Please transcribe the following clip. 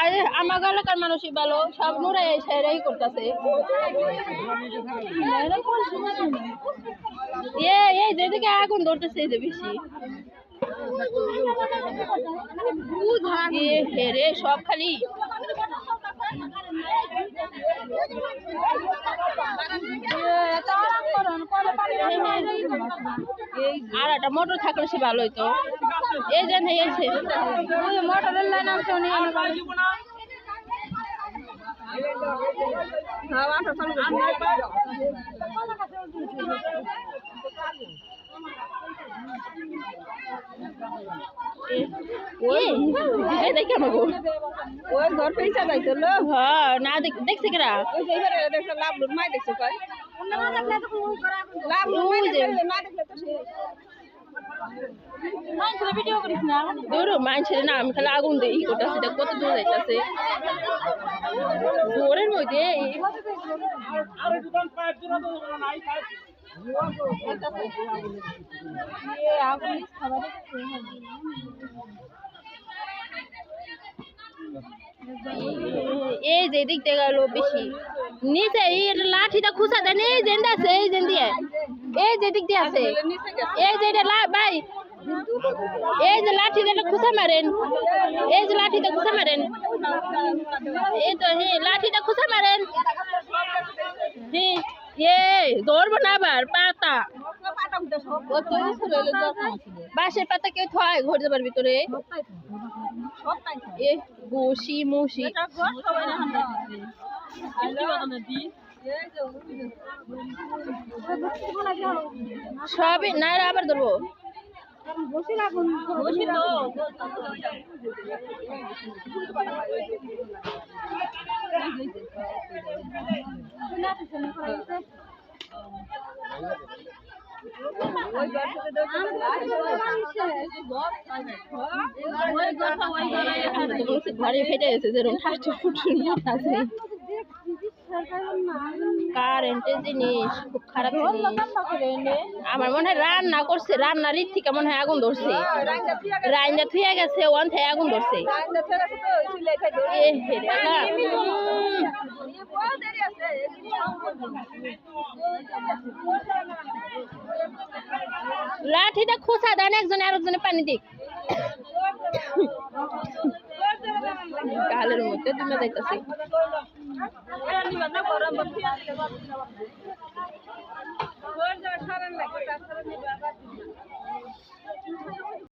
আরে আমার এলাকার মানুষই ভালো, সব নুরাই সেরাই করতেছে। এই যেদিকে আগুন ধরতেছে এই যে বেশি হেরে সব খালি আর একটা মোটর থাকলে সে ভালো হইতো। এই যে এসে মোটরের লাইন আমি ওই ঘর পয়সা যাইতো না দেখছি কেরা লাভ লুট মাই দেখছো কয় লাভ লুট না দেখলে তো ভিডিও করিস না দূর মানছে না আমি খালি আগুন দিই করতেছি কত দূর যাইতেছে জোরের মধ্যে এই যে দিক থেকে গেল বেশি নিচে এই লাঠিটা খুঁচা দেন এই যে আছে এই যে দিয়ে এই যে দিক দিয়ে আছে এই যে ভাই এই যে লাঠিটা খুঁচা মারেন এই যে লাঠিটা খুঁচা মারেন এই তো লাঠিটা খুঁচা মারেন ধরবো না আবার পাতা বাঁশের পাতা কেউ থয় ঘর যাবার ভিতরে বসি মসি সবই না আবার ধরবো ঘরে ফেটে গেছে যেরকম আছে কারেন্টের জিনিস খুব খারাপ আমার মনে হয় রান্না করছে রান্নার ইট থেকে মনে হয় আগুন ধরছে রান্না থুয়ে গেছে ওয়ান থেকে আগুন ধরছে লাঠিটা খোঁচা দেন একজনে আরেকজনে পানি দিক গালের মধ্যে তুমি যাইতেছে